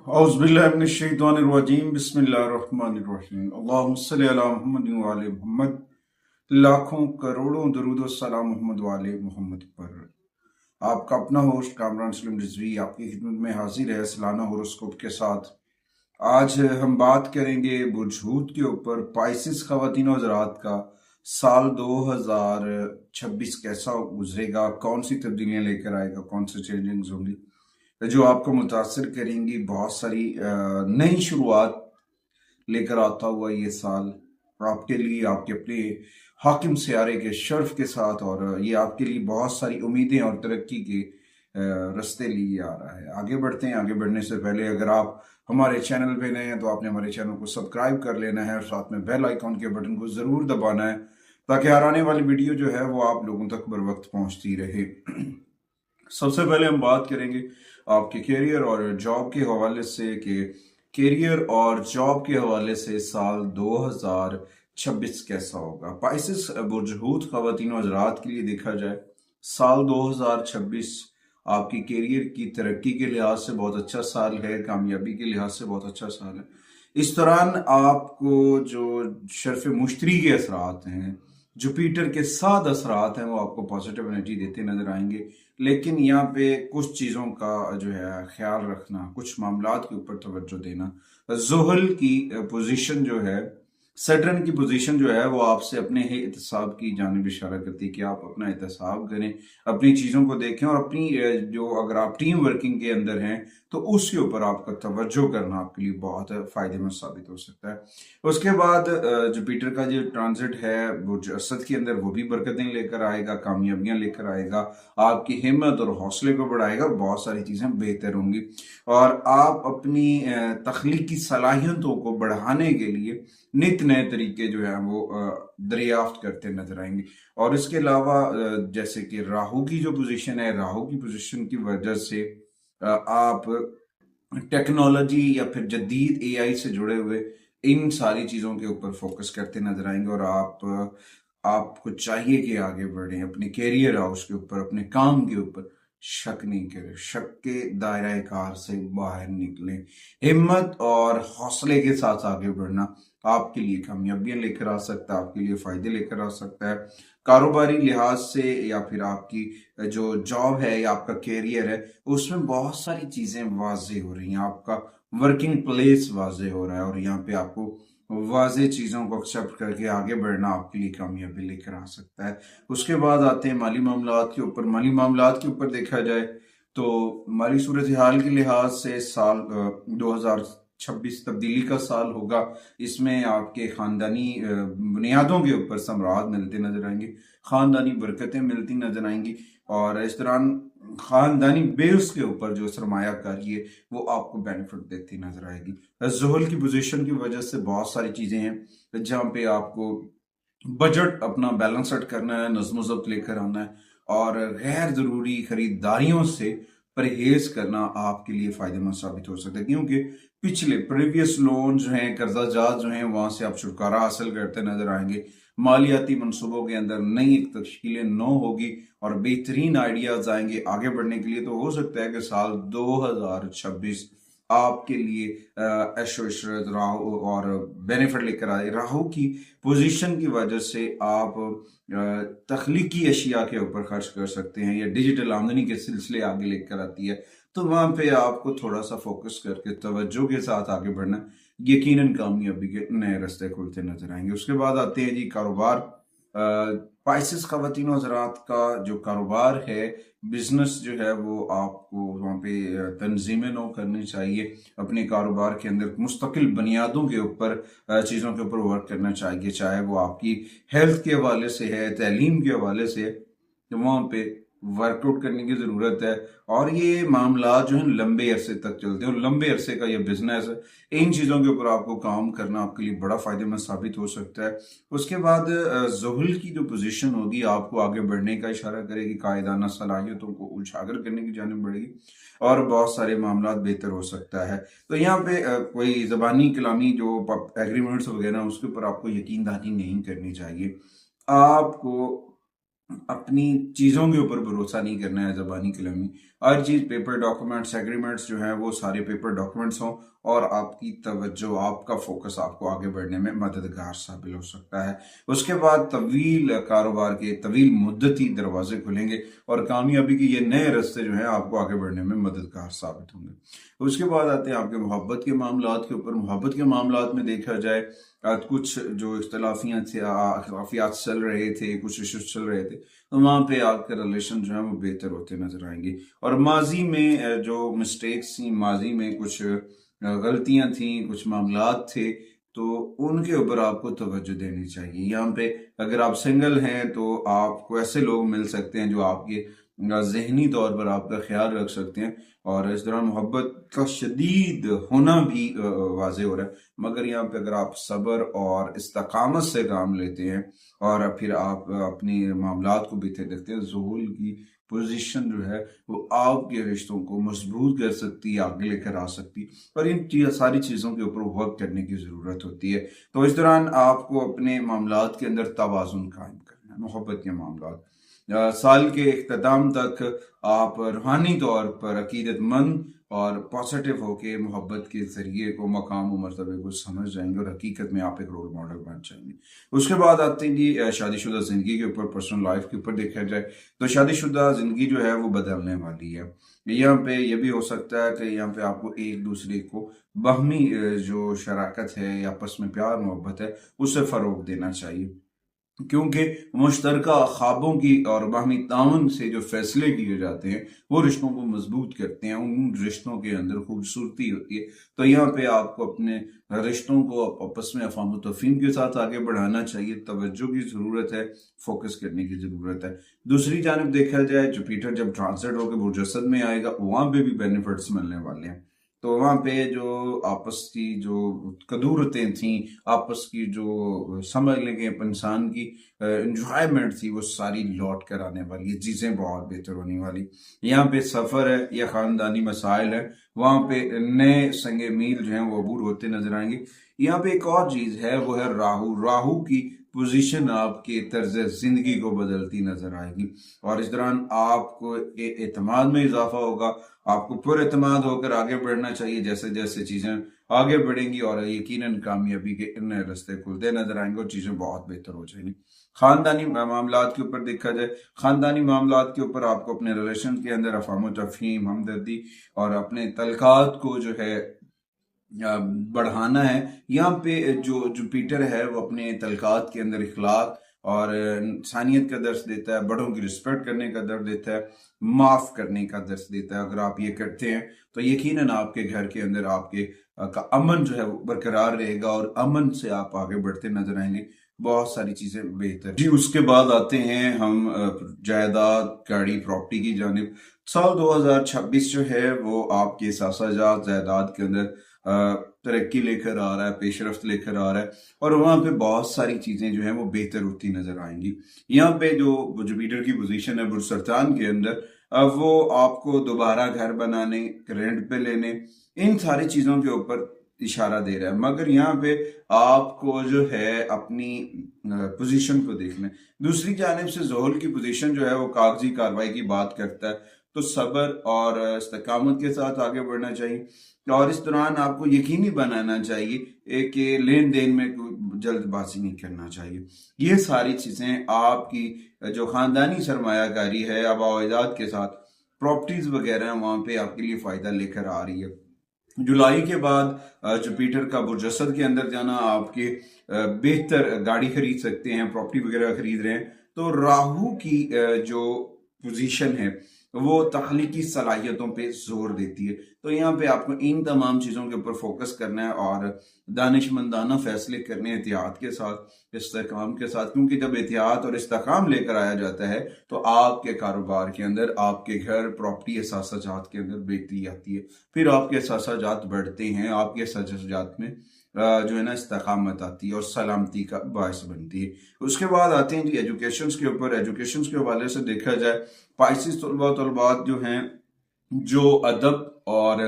औज़ुबिल्लाहिमिनश्शैतानिर्रजीम बिस्मिल्लाहिर्रहमानिर्रहीम अल्लाहुम्मा सल्लि अला मुहम्मद व आले मुहम्मद। लाखों करोड़ों दरूद व सलाम मोहम्मद व आले मोहम्मद पर। आपका अपना होस्ट कामरान सलीम रिजवी आपकी खिदमत में हाजिर है सालाना होरोस्कोप के साथ। आज हम बात करेंगे बुर्ज हूत के ऊपर। पाइसिस ख़वातीन और हज़रात का साल 2026 कैसा गुजरेगा, कौन सी तब्दीलियां लेकर आएगा, कौन से चेंजेस होंगी जो आपको मुतासर करेंगी। बहुत सारी नई शुरुआत लेकर आता हुआ ये साल आपके लिए, आपके अपने हाकिम सियारे के शर्फ के साथ, और ये आपके लिए बहुत सारी उम्मीदें और तरक्की के रास्ते लिए आ रहा है। आगे बढ़ते हैं। आगे बढ़ने से पहले अगर आप हमारे चैनल पे नए हैं तो आपने हमारे चैनल को सब्सक्राइब कर लेना है और साथ में बेल आइकॉन के बटन को ज़रूर दबाना है ताकि हर आने वाली वीडियो जो है वो आप लोगों तक बर वक्त पहुँचती रहे। सबसे पहले हम बात करेंगे आपके करियर और जॉब के हवाले से कि करियर और जॉब के हवाले से साल 2026 कैसा होगा। पाइसिस बुर्ज हूत ख़वातीन और हज़रात के लिए देखा जाए साल 2026 आपकी करियर की तरक्की के लिहाज से बहुत अच्छा साल है, कामयाबी के लिहाज से बहुत अच्छा साल है। इस दौरान आपको जो शर्फ मुश्तरी के असरात हैं, जुपिटर के 7 असरात हैं, वो आपको पॉजिटिव एनर्जी देते नजर आएंगे। लेकिन यहाँ पे कुछ चीज़ों का जो है ख्याल रखना, कुछ मामलात के ऊपर तवज्जो देना। जुहल की पोजीशन जो है, सैटर्न की पोजीशन जो है वो आपसे अपने ही एहतसाब की जानिब इशारा करती है कि आप अपना एहतसाब करें, अपनी चीज़ों को देखें और अपनी जो अगर आप टीम वर्किंग के अंदर हैं तो उसके ऊपर आपका तवज्जो करना आपके लिए बहुत फ़ायदेमंद साबित हो सकता है। उसके बाद जुपिटर का जो ट्रांजिट है बुर्ज असद के अंदर, वो भी बरकतें लेकर आएगा, कामयाबियां लेकर आएगा, आपकी हिम्मत और हौसले को बढ़ाएगा, बहुत सारी चीज़ें बेहतर होंगी और आप अपनी तख्लीकी सलाहियतों को बढ़ाने के लिए नित नए तरीके जो है वो दरियाफ्त करते नजर आएंगे। और इसके अलावा जैसे कि राहु की जो पोजीशन है, राहु की पोजीशन की वजह से आप टेक्नोलॉजी या फिर जदीद एआई से जुड़े हुए इन सारी चीज़ों के ऊपर फोकस करते नजर आएंगे और आपको चाहिए कि आगे बढ़ें, अपने कैरियर हाउस के ऊपर, अपने काम के ऊपर शक नहीं करें, शक के दायरा कार से बाहर निकलें। हिम्मत और हौसले के साथ आगे बढ़ना आपके लिए कामयाबियां लेकर आ सकता है, आपके लिए फायदे लेकर आ सकता है। कारोबारी लिहाज से या फिर आपकी जो जॉब है या आपका कैरियर है, उसमें बहुत सारी चीजें वाजे हो रही हैं, आपका वर्किंग प्लेस वाजे हो रहा है और यहाँ पे आपको वाजे चीजों को एक्सेप्ट करके आगे बढ़ना आपके लिए कामयाबी लेकर आ सकता है। उसके बाद आते हैं माली मामलात के ऊपर। माली मामलात के ऊपर देखा जाए तो माली सूरत हाल के लिहाज से साल 2026 तब्दीली का साल होगा। इसमें आपके खानदानी बुनियादों के ऊपर समरात मिलते नजर आएंगे, खानदानी बरकतें मिलती नजर आएंगी और इस दौरान खानदानी बेस के ऊपर जो सरमायाकारी है वो आपको बेनिफिट देती नजर आएगी। जुहल की पोजीशन की वजह से बहुत सारी चीजें हैं जहाँ पे आपको बजट अपना बैलेंस सेट करना है, नज़्म ज़ब्त लेकर आना है और गैर जरूरी खरीदारियों से परहेज करना आपके लिए फायदेमंद साबित हो सकता है, क्योंकि पिछले प्रीवियस लोन जो हैं, कर्जा जात जो हैं, वहां से आप छुटकारा हासिल करते नजर आएंगे। मालियाती मंसूबों के अंदर नई एक तश्कीलें नो होगी और बेहतरीन आइडियाज आएंगे आगे बढ़ने के लिए। तो हो सकता है कि साल 2026 आपके लिए ऐशो इशरत राहु और बेनिफिट लेकर आए। राहु की पोजीशन की वजह से आप तख्लीकी अशिया के ऊपर खर्च कर सकते हैं या डिजिटल आमदनी के सिलसिले आगे लेकर आती है, तो वहां पे आपको थोड़ा सा फोकस करके तवज्जो के साथ आगे बढ़ना, यकीनन कामयाबी के नए रास्ते खुलते नजर आएंगे। उसके बाद आते हैं जी कारोबार। पाइसिस ख़वातीन और हज़रात का जो कारोबार है, बिजनेस जो है, वो आपको वहाँ पे तंजीमें नो करनी चाहिए। अपने कारोबार के अंदर मुस्तकिल बुनियादों के ऊपर चीज़ों के ऊपर वर्क करना चाहिए, चाहे वो आपकी हेल्थ के हवाले से है, तालीम के हवाले से है, तो वहाँ पे वर्कआउट करने की ज़रूरत है। और ये मामला जो है लंबे अरसे तक चलते हैं और लंबे अरसे का ये बिजनेस है, इन चीज़ों के ऊपर आपको काम करना आपके लिए बड़ा फायदेमंद साबित हो सकता है। उसके बाद जुहल की जो पोजीशन होगी आपको आगे बढ़ने का इशारा करेगी, कायदाना सलाहियतों को उजागर करने की जानिब बढ़ेगी और बहुत सारे मामला बेहतर हो सकता है। तो यहाँ पे कोई ज़बानी कलामी जो एग्रीमेंट्स वगैरह उसके ऊपर आपको यकीनदानी नहीं करनी चाहिए। आपको अपनी चीज़ों के ऊपर भरोसा नहीं करना है, ज़बानी कलामी। हर चीज़ पेपर डॉक्यूमेंट्स एग्रीमेंट्स जो हैं वो सारे पेपर डॉक्यूमेंट्स हों, और आपकी तवज्जो, आपका फोकस आपको आगे बढ़ने में मददगार साबित हो सकता है। उसके बाद तवील कारोबार के तवील मुद्दती दरवाजे खुलेंगे और कामयाबी के ये नए रास्ते जो हैं आपको आगे बढ़ने में मददगार साबित होंगे। उसके बाद आते हैं आपके मोहब्बत के मामलात के ऊपर। मोहब्बत के मामलात में देखा जाए कुछ जो इख्तलाफियात चल रहे थे, कुछ इश्यूज चल रहे थे, तो वहाँ पे आपके रिलेशन जो है वो बेहतर होते नजर आएंगे। और माजी में जो मिस्टेक्स थी, माजी में कुछ गलतियां थी, कुछ मामलात थे, तो उनके ऊपर आपको तवज्जो देनी चाहिए। यहाँ पे अगर आप सिंगल हैं तो आपको ऐसे लोग मिल सकते हैं जो आपके जहनी तौर पर आपका ख्याल रख सकते हैं, और इस दौरान मोहब्बत का शदीद होना भी वाज़ेह हो रहा है। मगर यहाँ पे अगर आप सब्र और इस्तकामत से काम लेते हैं और फिर आप अपनी मामलात को बेहतर देखते हैं, ज़ुहूल की पोजीशन जो है वो आपके रिश्तों को मजबूत कर सकती है, आगे लेकर आ सकती है, और इन सारी चीज़ों के ऊपर वर्क करने की ज़रूरत होती है। तो इस दौरान आपको अपने मामलात के अंदर तवाज़ुन कायम करना है। मोहब्बत के मामलात साल के इख्तिताम तक आप रूहानी तौर पर अकीदतमंद और पॉजिटिव होके मोहब्बत के जरिए को, मकाम और मर्तबे को समझ जाएंगे और हकीकत में आप एक रोल मॉडल बन जाएंगे। उसके बाद आते हैं जी शादीशुदा जिंदगी के ऊपर, पर्सनल लाइफ के ऊपर देखा जाए तो शादीशुदा जिंदगी जो है वो बदलने वाली है। यहाँ पे ये भी हो सकता है कि यहाँ पे आपको एक दूसरे को बाहमी जो शराकत है या आपस में प्यार मोहब्बत है उसे फरोग देना चाहिए, क्योंकि मुश्तरका ख्वाबों की और बाहमी ताउन से जो फैसले किए जाते हैं वो रिश्तों को मजबूत करते हैं, उन रिश्तों के अंदर खूबसूरती होती है। तो यहाँ पे आपको अपने रिश्तों को आपस में अफ़ाम तफ़हीम के साथ आगे बढ़ाना चाहिए, तवज्जो की ज़रूरत है, फोकस करने की ज़रूरत है। दूसरी जानब देखा जाए, जुपिटर जब ट्रांसिट होकर बुर्ज में आएगा वहाँ पे भी बेनिफिट्स मिलने वाले हैं। तो वहाँ पे जो आपस की जो कदूरतें थी, आपस की जो समझ लेंगे इंसान की इंजॉयमेंट थी, वो सारी लौट कर आने वाली है, चीज़ें बहुत बेहतर होने वाली। यहाँ पे सफ़र है या ख़ानदानी मसाइल है, वहाँ पे नए संगे मील जो हैं वो अबूर होते नजर आएंगे। यहाँ पे एक और चीज़ है, वो है राहु। राहु की पोजीशन आपके तर्ज जिंदगी को बदलती नजर आएगी, और इस दौरान आपको एतमाद में इजाफा होगा, आपको पुरएतमाद होकर आगे बढ़ना चाहिए। जैसे जैसे चीजें आगे बढ़ेंगी और यकीनन कामयाबी के नए रास्ते खुलते नजर आएंगे और चीजें बहुत बेहतर हो जाएंगी। खानदानी मामलात के ऊपर देखा जाए, खानदानी मामलात के ऊपर आपको अपने रिलेशन के अंदर अफाम तफहीम, हमदर्दी और अपने तलकात को जो है बढ़ाना है। यहाँ पे जो जुपिटर है वो अपने तलकात के अंदर इखलाक और इंसानियत का दर्स देता है, बड़ों की रिस्पेक्ट करने का दर्स देता है, माफ करने का दर्स देता है। अगर आप ये करते हैं तो यकीनन आपके घर के अंदर आपके का अमन जो है वो बरकरार रहेगा और अमन से आप आगे बढ़ते नजर आएंगे, बहुत सारी चीजें बेहतर जी। उसके बाद आते हैं हम जायदाद, गाड़ी, प्रॉपर्टी की जानिब। साल 2026 जो है वो आपके सासाजात जायदाद के अंदर तरक्की लेकर आ रहा है, पेशरफ्त लेकर आ रहा है, और वहाँ पे बहुत सारी चीज़ें जो हैं वो बेहतर होती नज़र आएंगी। यहाँ पे जो जुपिटर की पोजीशन है बुर्ज सरतान के अंदर, वो आपको दोबारा घर बनाने, रेंट पे लेने, इन सारी चीज़ों के ऊपर इशारा दे रहा है। मगर यहाँ पे आपको जो है अपनी पोजीशन को देखना है। दूसरी जानिब से ज़ोहल की पोजीशन जो है वो कागजी कार्रवाई की बात करता है, तो सब्र और इस्तकामत के साथ आगे बढ़ना चाहिए, और इस दौरान आपको यकीनी बनाना चाहिए कि लेन देन में कोई जल्दबाजी नहीं करना चाहिए। ये सारी चीज़ें आपकी जो ख़ानदानी सरमायाकारी है आबाद के साथ प्रॉपर्टीज वगैरह वहाँ पे आपके लिए फ़ायदा लेकर आ रही है। जुलाई के बाद जुपिटर का बुर्ज के अंदर जाना, आपके बेहतर गाड़ी खरीद सकते हैं, प्रॉपर्टी वगैरह खरीद रहे हैं। तो राहु की जो पोजीशन है वो तख्लीकी सलाहियतों पे जोर देती है। तो यहाँ पे आपको इन तमाम चीज़ों के ऊपर फोकस करना है और दानिशमंदाना फैसले करने एहतियात के साथ, इस्तेकाम के साथ, क्योंकि जब एहतियात और इस्तेकाम लेकर आया जाता है तो आपके कारोबार के अंदर, आपके घर, प्रॉपर्टी, असासाजात के अंदर बेहतरी आती है। फिर आपके असासाजात बढ़ते हैं, आपके असासाजात में जो है ना इस्तेकामत आती है और सलामती का बायस बनती है। उसके बाद आते हैं जी एजुकेशन के ऊपर। एजुकेशन के हवाले से देखा जाए, पाइसिस तलबात जो हैं, जो अदब और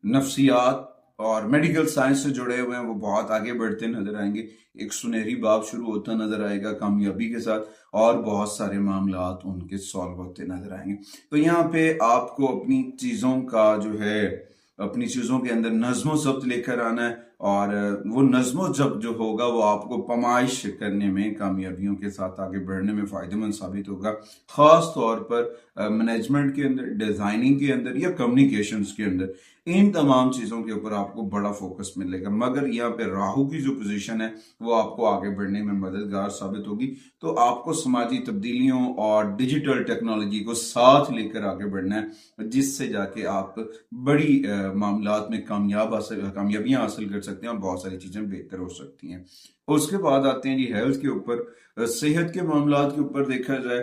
नफ्सियात और मेडिकल साइंस से जुड़े हुए हैं वो बहुत आगे बढ़ते नजर आएंगे। एक सुनहरी बाब शुरू होता नजर आएगा कामयाबी के साथ, और बहुत सारे मामलात उनके सॉल्व होते नजर आएंगे। तो यहाँ पे आपको अपनी चीजों का जो है, अपनी चीजों के अंदर नज्मो ज़ब्त लेकर आना है, और वो नज्मो ज़ब्त जो होगा वो आपको पमाइश करने में, कामयाबियों के साथ आगे बढ़ने में फायदेमंद साबित होगा। खास तौर पर मैनेजमेंट के अंदर, डिजाइनिंग के अंदर या कम्युनिकेशंस के अंदर, इन तमाम चीजों के ऊपर आपको बड़ा फोकस मिलेगा। मगर यहाँ पे राहु की जो पोजीशन है वो आपको आगे बढ़ने में मददगार साबित होगी। तो आपको समाजी तब्दीलियों और डिजिटल टेक्नोलॉजी को साथ लेकर आगे बढ़ना है, जिससे जाके आप बड़ी मामलात में कामयाबियां हासिल कर सकते हैं और बहुत सारी चीजें बेहतर हो सकती हैं। उसके बाद आते हैं जी हेल्थ के ऊपर। सेहत के मामलात के ऊपर देखा जाए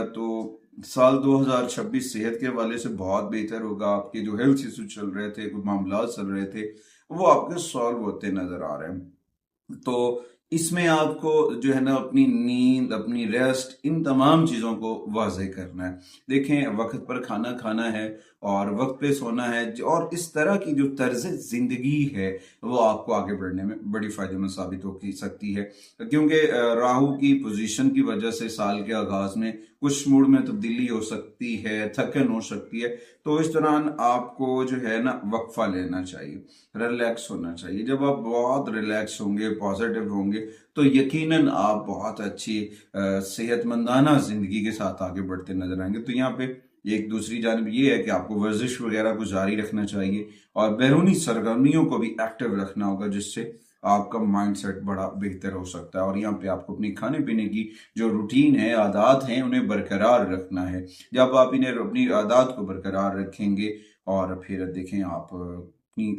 तो साल 2026 सेहत के हवाले से बहुत बेहतर होगा। आपके जो हेल्थ इशू चल रहे थे, कुछ मामला चल रहे थे, वो आपके सॉल्व होते नजर आ रहे हैं। तो इसमें आपको जो है ना अपनी नींद, अपनी रेस्ट, इन तमाम चीजों को वाज़ेह करना है। देखें, वक्त पर खाना खाना है और वक्त पे सोना है, और इस तरह की जो तर्ज जिंदगी है वो आपको आगे बढ़ने में बड़ी फायदेमंद साबित हो सकती है। क्योंकि राहु की पोजीशन की वजह से साल के आगाज में कुछ मूड में तब्दीली हो सकती है, थकन हो सकती है। तो इस दौरान आपको जो है ना वक्फा लेना चाहिए, रिलैक्स होना चाहिए। जब आप बहुत रिलैक्स होंगे, पॉजिटिव होंगे, तो यकीनन आप बहुत अच्छी सेहतमंदाना जिंदगी के साथ आगे बढ़ते नजर आएंगे। तो यहाँ पे एक दूसरी जानब ये है कि आपको वर्जिश वगैरह को जारी रखना चाहिए और बैरूनी सरगर्मियों को भी एक्टिव रखना होगा, जिससे आपका माइंडसेट बड़ा बेहतर हो सकता है। और यहाँ पे आपको अपनी खाने पीने की जो रूटीन है, आदात हैं, उन्हें बरकरार रखना है। जब आप इन्हें, अपनी आदात को बरकरार रखेंगे, और फिर देखें आप अपनी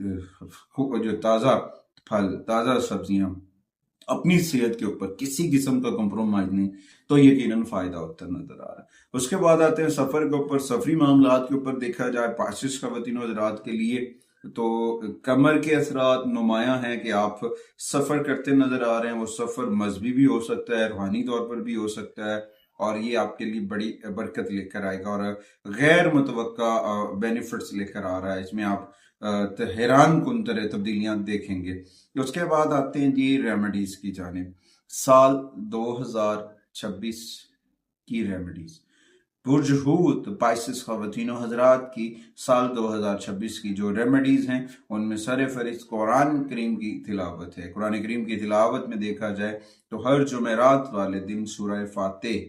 जो ताज़ा फल, ताज़ा सब्जियां, अपनी सेहत के ऊपर किसी किस्म का कंप्रोमाइज नहीं, तो यकीनन फायदा होता नजर आ रहा है। उसके बाद आते हैं सफर के ऊपर। सफरी मामलात के ऊपर देखा जाए पाशिश खवातीन हज़रात के लिए, तो कमर के असरात नुमाया हैं कि आप सफर करते नजर आ रहे हैं। वो सफर मजहबी भी हो सकता है, रूहानी तौर पर भी हो सकता है, और ये आपके लिए बड़ी बरकत लेकर आएगा और गैर मुतवक्का बेनिफिट्स लेकर आ रहा है। इसमें आप हैरान कुन तरह तब्दीलियां देखेंगे। उसके बाद आते हैं जी रेमेडीज की जानिब। साल 2026 की रेमेडीज, बुरजहूत पाइसिस खवातीनो हजरात की साल 2026 की जो रेमेडीज हैं, उनमें सर फहरिस्त कुरान करीम की तिलावत है। कुरान करीम की तिलावत में देखा जाए तो हर जुमेरात वाले दिन सूरह फातिह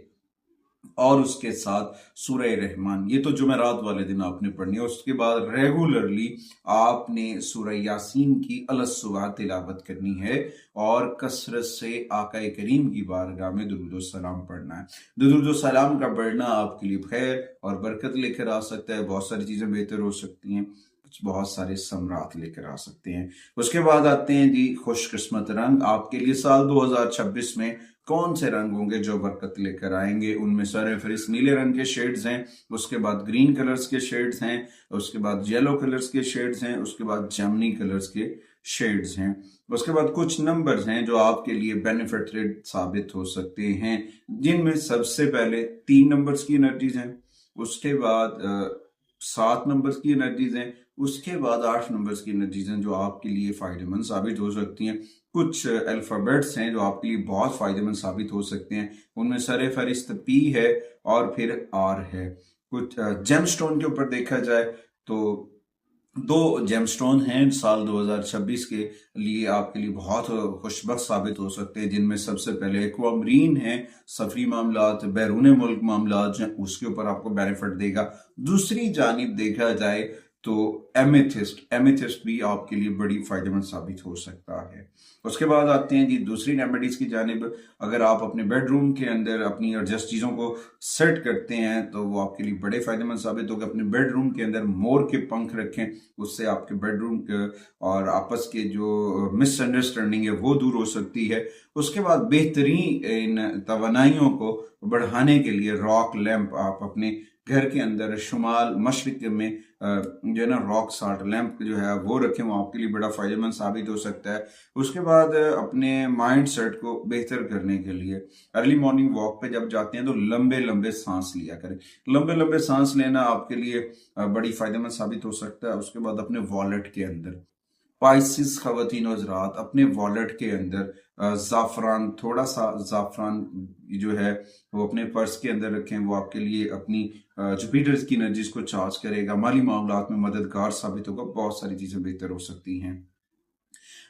और उसके साथ सूरह रहमान, ये तो जुमेरात वाले दिन आपने पढ़नी है। उसके बाद रेगुलरली आपने सूरह यासीन की अलसुबह तिलावत करनी है, और कसरत से आका करीम की बारगाह में दुरूद सलाम पढ़ना है। दुरूद सलाम का पढ़ना आपके लिए खैर और बरकत लेकर आ सकता है, बहुत सारी चीजें बेहतर हो सकती हैं, बहुत सारे समरात लेकर आ सकते हैं। उसके बाद आते हैं जी खुशकिस्मत रंग। आपके लिए साल 2026 में कौन से रंग होंगे जो बरकत लेकर आएंगे? उनमें सर फहरिस्त नीले रंग के शेड्स हैं, उसके बाद ग्रीन कलर्स के शेड्स हैं, उसके बाद येलो कलर्स के शेड्स हैं, उसके बाद जामनी कलर्स के शेड्स हैं। उसके बाद कुछ नंबर्स हैं जो आपके लिए बेनिफिटेड साबित हो सकते हैं, जिनमें सबसे पहले 3 नंबर्स की एनर्जीज हैं, उसके बाद 7 नंबर्स की एनर्जीज हैं, उसके बाद 8 नंबर्स की एनर्जीज हैं जो आपके लिए फायदेमंद साबित हो सकती हैं। कुछ अल्फाबेट्स हैं जो आपके लिए बहुत फायदेमंद साबित हो सकते हैं, उनमें सर फहरिस्त पी है और फिर आर है। कुछ जेमस्टोन के ऊपर देखा जाए तो 2 जेमस्टोन हैं साल 2026 के लिए आपके लिए बहुत खुशबख्त साबित हो सकते हैं, जिनमें सबसे पहले एक्वामरीन है। सफरी मामलात, बैरून मुल्क मामलात हैं, उसके ऊपर आपको बेनिफिट देगा। दूसरी जानिब देखा जाए तो एमेथिस्ट भी आपके लिए बड़ी फायदेमंद साबित हो सकता है। उसके बाद आते हैं जी दूसरी रेमेडीज की जानिब। अगर आप अपने बेडरूम के अंदर अपनी एडजस्ट चीज़ों को सेट करते हैं तो वो आपके लिए बड़े फायदेमंद साबित होगा। अपने बेडरूम के अंदर मोर के पंख रखें, उससे आपके बेडरूम के और आपस के जो मिसअंडरस्टैंडिंग है वो दूर हो सकती है। उसके बाद बेहतरीन इन तवानाइयों को बढ़ाने के लिए रॉक लैंप आप अपने घर के अंदर शुमाल मशरिक में जो है ना रॉक साल्ट लैंप जो है वो रखें, वो आपके लिए बड़ा फायदेमंद साबित हो सकता है। उसके बाद अपने माइंड सेट को बेहतर करने के लिए अर्ली मॉर्निंग वॉक पे जब जाते हैं तो लंबे लंबे सांस लिया करें। लंबे लंबे सांस लेना आपके लिए बड़ी फायदेमंद साबित हो सकता है। उसके बाद अपने वॉलेट के अंदर पाइसिस खवातीन और हज़रात अपने वॉलेट के अंदर ज़ाफ़रान, थोड़ा सा ज़ाफ़रान जो है वो अपने पर्स के अंदर रखें। वो आपके लिए अपनी जुपिटर की एनर्जीज को चार्ज करेगा, माली मामलात में मददगार साबित होगा, बहुत सारी चीज़ें बेहतर हो सकती हैं।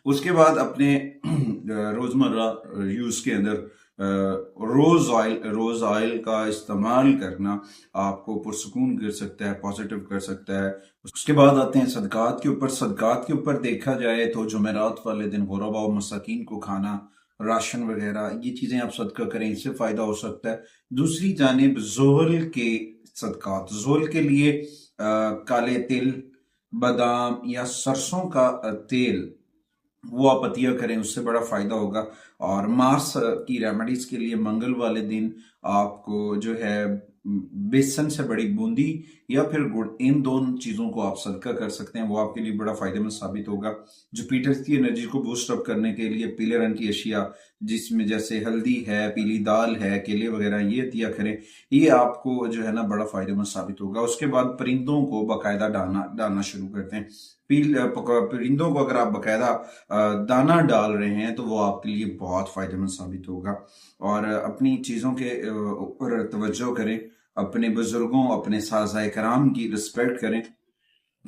उसके बाद अपने रोजमर्रा यूज के अंदर रोज ऑयल का इस्तेमाल करना आपको पुरसुकून कर सकता है, पॉजिटिव कर सकता है। उसके बाद आते हैं सदकात के ऊपर। सदकात के ऊपर देखा जाए तो जुमेरात वाले दिन गुरबा और मसाकीन को खाना, राशन वगैरह, ये चीजें आप सदका करें, इससे फायदा हो सकता है। दूसरी जानिब जोहल के सदकात, जोहल के लिए काले तिल, बादाम या सरसों का तेल, वो आप अतिया करें, उससे बड़ा फायदा होगा। और मार्स की रेमेडीज के लिए मंगल वाले दिन आपको जो है बेसन से बड़ी बूंदी या फिर गुड़, इन दोनों चीजों को आप सदका कर सकते हैं, वो आपके लिए बड़ा फायदेमंद साबित होगा। जुपिटर की एनर्जी को बूस्ट अप करने के लिए पीले रंग की अशिया, जिसमें जैसे हल्दी है, पीली दाल है, केले वगैरह, ये अतिया करें, ये आपको जो है ना बड़ा फायदेमंद साबित होगा। उसके बाद परिंदों को बाकायदा डालना शुरू करते हैं। परिंदों को अगर आप बाकायदा दाना डाल रहे हैं तो वो आपके लिए बहुत फायदेमंद साबित होगा। और अपनी चीजों के ऊपर तवज्जो करें, अपने बुजुर्गों, अपने साज़ाए कराम की रिस्पेक्ट करें।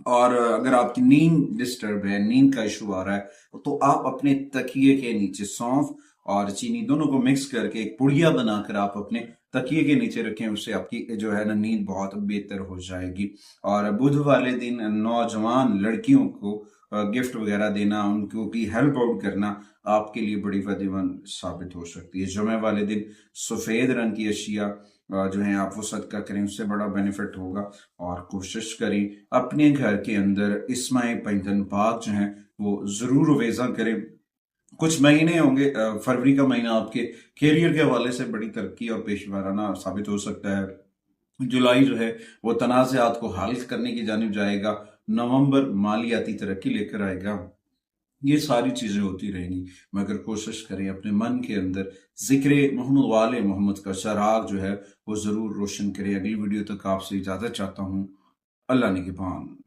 और अगर आपकी नींद डिस्टर्ब है, नींद का इशू आ रहा है, तो आप अपने तकिए के नीचे सौंफ और चीनी दोनों को मिक्स करके एक पुड़िया बनाकर आप अपने तकिए के नीचे रखें, उससे आपकी जो है ना नींद बहुत बेहतर हो जाएगी। और बुध वाले दिन नौजवान लड़कियों को गिफ्ट वगैरह देना, उनको की हेल्प आउट करना आपके लिए बड़ी फायदेमंद साबित हो सकती है। जुमे वाले दिन सफेद रंग की अशिया जो है आप वो सदका करें, उससे बड़ा बेनिफिट होगा। और कोशिश करें अपने घर के अंदर इस्माए पैंतन पाक जो है वो जरूर वेजा करें। कुछ महीने होंगे, फरवरी का महीना आपके कैरियर के हवाले से बड़ी तरक्की और पेशवाराना साबित हो सकता है। जुलाई जो है वो तनाज़ात को हल करने की जानिब जाएगा। नवंबर मालियाती तरक्की लेकर आएगा। ये सारी चीजें होती रहेंगी, मगर कोशिश करें अपने मन के अंदर जिक्र मोहम्मद वाले मोहम्मद का चराग जो है वो जरूर रोशन करें। अगली वीडियो तक आपसे इजाजत चाहता हूँ। अल्लाह निगहबान।